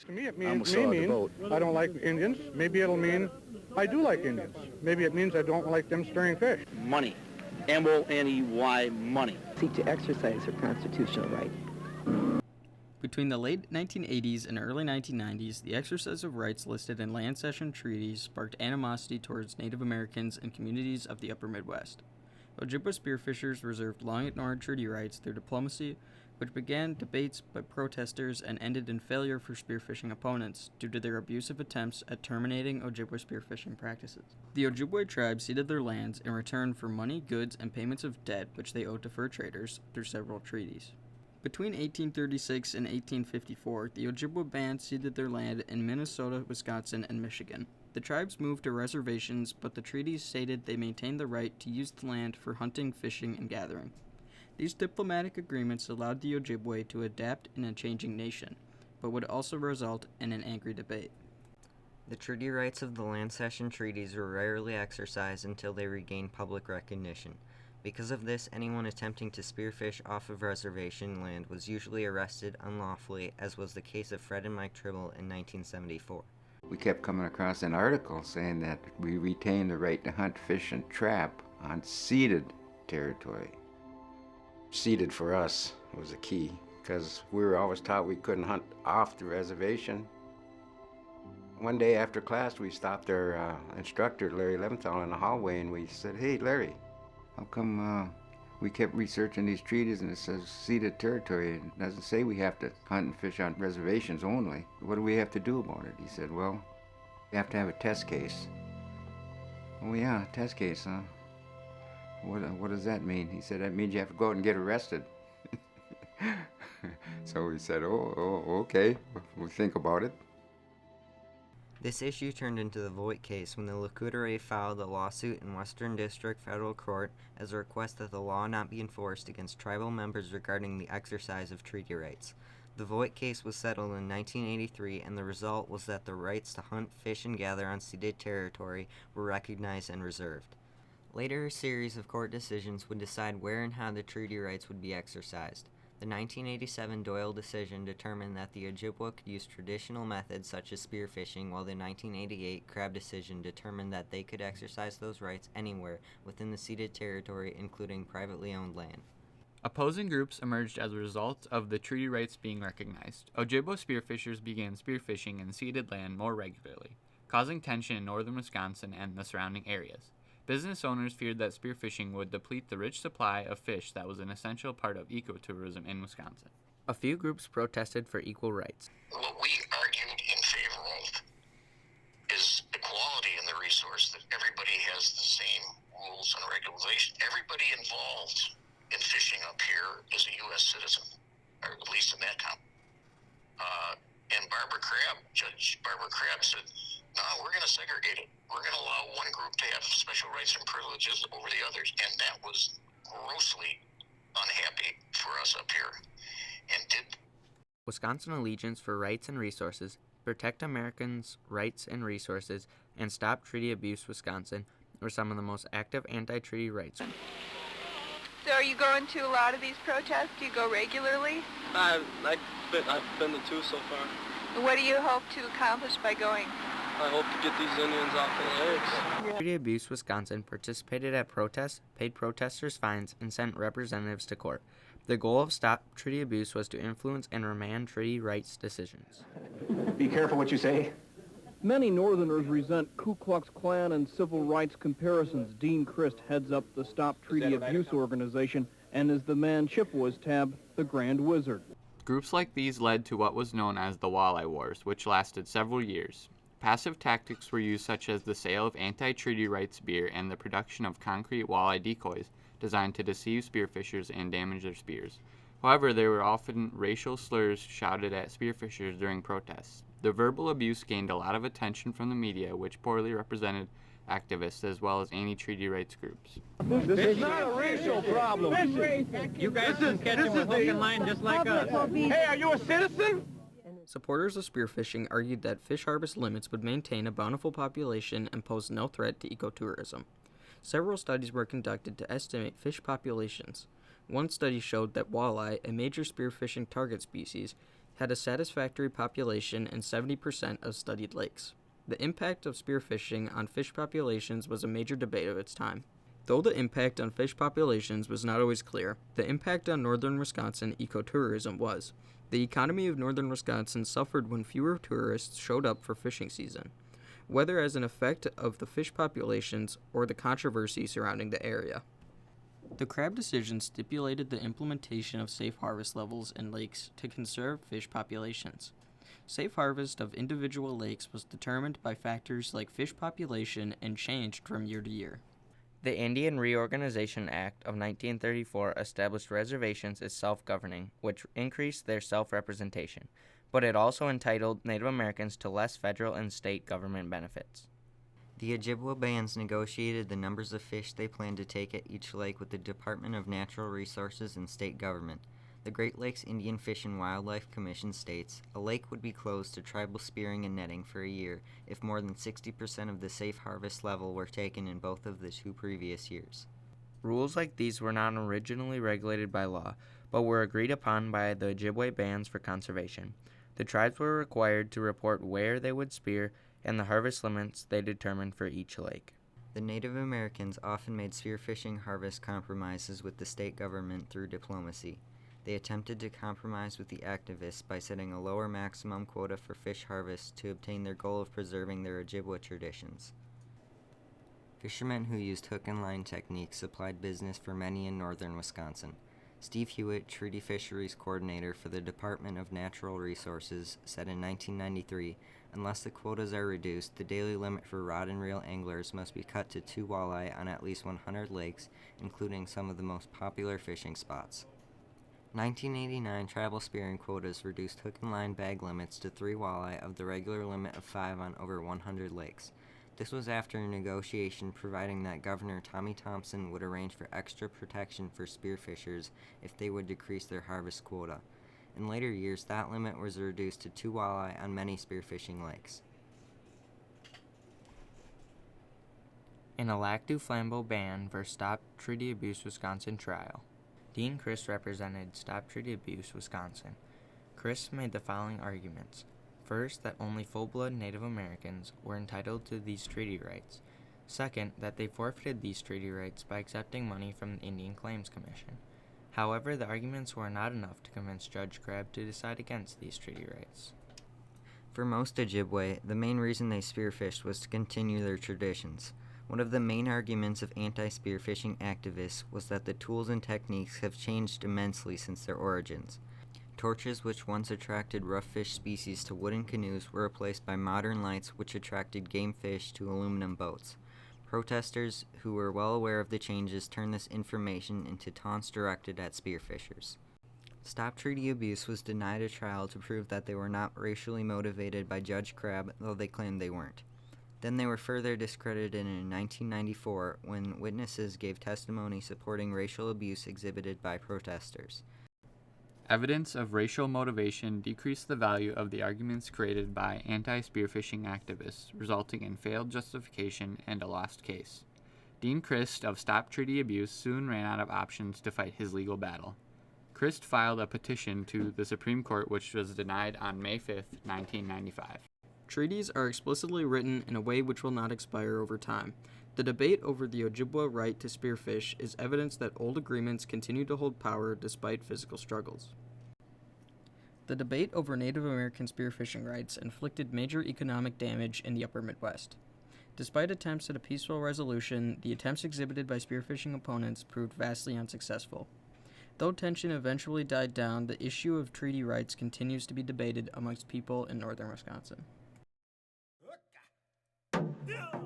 To me, it means I don't like Indians. Maybe it'll mean I do like Indians. Maybe it means I don't like them stirring fish. Money. M-O-N-E-Y, money. Seek to exercise her constitutional right. Between the late 1980s and early 1990s, the exercise of rights listed in land cession treaties sparked animosity towards Native Americans and communities of the upper Midwest. Ojibwa spearfishers reserved long-ignored treaty rights through diplomacy, which began debates by protesters and ended in failure for spearfishing opponents due to their abusive attempts at terminating Ojibwa spearfishing practices. The Ojibwa tribe ceded their lands in return for money, goods, and payments of debt which they owed to fur traders through several treaties. Between 1836 and 1854, the Ojibwa band ceded their land in Minnesota, Wisconsin, and Michigan. The tribes moved to reservations, but the treaties stated they maintained the right to use the land for hunting, fishing, and gathering. These diplomatic agreements allowed the Ojibwe to adapt in a changing nation, but would also result in an angry debate. The treaty rights of the land cession treaties were rarely exercised until they regained public recognition. Because of this, anyone attempting to spearfish off of reservation land was usually arrested unlawfully, as was the case of Fred and Mike Tribble in 1974. We kept coming across an article saying that we retain the right to hunt, fish, and trap on ceded territory. Ceded for us was a key, because we were always taught we couldn't hunt off the reservation. One day after class, we stopped our instructor, Larry Leventhal, in the hallway, and we said, "Hey, Larry, how come we kept researching these treaties and it says ceded territory? It doesn't say we have to hunt and fish on reservations only. What do we have to do about it?" He said, "Well, you have to have a test case." "Oh yeah, test case, huh? What does that mean?" He said, "That means you have to go out and get arrested." So we said, oh, okay, we'll think about it. This issue turned into the Voigt Case when the Lakota filed a lawsuit in Western District Federal Court as a request that the law not be enforced against tribal members regarding the exercise of treaty rights. The Voigt Case was settled in 1983, and the result was that the rights to hunt, fish, and gather on ceded territory were recognized and reserved. Later, a series of court decisions would decide where and how the treaty rights would be exercised. The 1987 Doyle decision determined that the Ojibwa could use traditional methods such as spearfishing, while the 1988 Crabb decision determined that they could exercise those rights anywhere within the ceded territory, including privately owned land. Opposing groups emerged as a result of the treaty rights being recognized. Ojibwa spearfishers began spearfishing in ceded land more regularly, causing tension in northern Wisconsin and the surrounding areas. Business owners feared that spearfishing would deplete the rich supply of fish that was an essential part of ecotourism in Wisconsin. A few groups protested for equal rights. What we argued in favor of is equality in the resource, that everybody has the same rules and regulations. Everybody involved in fishing up here is a U.S. citizen, or at least in that town. And Judge Barbara Crabb said, "No, we're going to segregate it. We're going to allow one group to have special rights and privileges over the others." And that was grossly unhappy for us up here. And did Wisconsin Allegiance for Rights and Resources, Protect Americans' Rights and Resources, and Stop Treaty Abuse Wisconsin were some of the most active anti-treaty rights. So are you going to a lot of these protests? Do you go regularly? I've been to two so far. What do you hope to accomplish by going? I hope to get these Indians off their legs. Treaty Abuse Wisconsin participated at protests, paid protesters fines, and sent representatives to court. The goal of Stop Treaty Abuse was to influence and remand treaty rights decisions. Be careful what you say. Many Northerners resent Ku Klux Klan and civil rights comparisons. Dean Christ heads up the Stop Treaty Abuse organization and is the man Chippewas tab the Grand Wizard. Groups like these led to what was known as the Walleye Wars, which lasted several years. Passive tactics were used, such as the sale of anti-treaty rights beer and the production of concrete walleye decoys designed to deceive spearfishers and damage their spears. However, there were often racial slurs shouted at spearfishers during protests. The verbal abuse gained a lot of attention from the media, which poorly represented activists as well as anti-treaty rights groups. This is not a racial problem. You guys just catch them with hook and line just like us. Hey, are you a citizen? Supporters of spearfishing argued that fish harvest limits would maintain a bountiful population and pose no threat to ecotourism. Several studies were conducted to estimate fish populations. One study showed that walleye, a major spearfishing target species, had a satisfactory population in 70% of studied lakes. The impact of spearfishing on fish populations was a major debate of its time. Though the impact on fish populations was not always clear, the impact on northern Wisconsin ecotourism was. The economy of northern Wisconsin suffered when fewer tourists showed up for fishing season, whether as an effect of the fish populations or the controversy surrounding the area. The crab decision stipulated the implementation of safe harvest levels in lakes to conserve fish populations. Safe harvest of individual lakes was determined by factors like fish population and changed from year to year. The Indian Reorganization Act of 1934 established reservations as self-governing, which increased their self-representation, but it also entitled Native Americans to less federal and state government benefits. The Ojibwa bands negotiated the numbers of fish they planned to take at each lake with the Department of Natural Resources and state government. The Great Lakes Indian Fish and Wildlife Commission states, a lake would be closed to tribal spearing and netting for a year if more than 60% of the safe harvest level were taken in both of the 2 previous years. Rules like these were not originally regulated by law, but were agreed upon by the Ojibwe bands for conservation. The tribes were required to report where they would spear and the harvest limits they determined for each lake. The Native Americans often made spearfishing harvest compromises with the state government through diplomacy. They attempted to compromise with the activists by setting a lower maximum quota for fish harvest to obtain their goal of preserving their Ojibwa traditions. Fishermen who used hook and line techniques supplied business for many in northern Wisconsin. Steve Hewitt, Treaty Fisheries Coordinator for the Department of Natural Resources, said in 1993, unless the quotas are reduced, the daily limit for rod and reel anglers must be cut to 2 walleye on at least 100 lakes, including some of the most popular fishing spots. 1989 tribal spearing quotas reduced hook and line bag limits to 3 walleye of the regular limit of 5 on over 100 lakes. This was after a negotiation providing that Governor Tommy Thompson would arrange for extra protection for spearfishers if they would decrease their harvest quota. In later years, that limit was reduced to 2 walleye on many spearfishing lakes. In a Lac du Flambeau ban versus Stop Treaty Abuse Wisconsin trial, Dean Christ represented Stop Treaty Abuse Wisconsin. Christ made the following arguments. First, that only full-blood Native Americans were entitled to these treaty rights. Second, that they forfeited these treaty rights by accepting money from the Indian Claims Commission. However, the arguments were not enough to convince Judge Crabb to decide against these treaty rights. For most Ojibwe, the main reason they spearfished was to continue their traditions. One of the main arguments of anti-spearfishing activists was that the tools and techniques have changed immensely since their origins. Torches, which once attracted rough fish species to wooden canoes, were replaced by modern lights which attracted game fish to aluminum boats. Protesters, who were well aware of the changes, turned this information into taunts directed at spearfishers. Stop Treaty Abuse was denied a trial to prove that they were not racially motivated by Judge Crabb, though they claimed they weren't. Then they were further discredited in 1994 when witnesses gave testimony supporting racial abuse exhibited by protesters. Evidence of racial motivation decreased the value of the arguments created by anti-spearfishing activists, resulting in failed justification and a lost case. Dean Christ of Stop Treaty Abuse soon ran out of options to fight his legal battle. Christ filed a petition to the Supreme Court which was denied on May 5, 1995. Treaties are explicitly written in a way which will not expire over time. The debate over the Ojibwa right to spearfish is evidence that old agreements continue to hold power despite physical struggles. The debate over Native American spearfishing rights inflicted major economic damage in the upper Midwest. Despite attempts at a peaceful resolution, the attempts exhibited by spearfishing opponents proved vastly unsuccessful. Though tension eventually died down, the issue of treaty rights continues to be debated amongst people in northern Wisconsin. Yeah.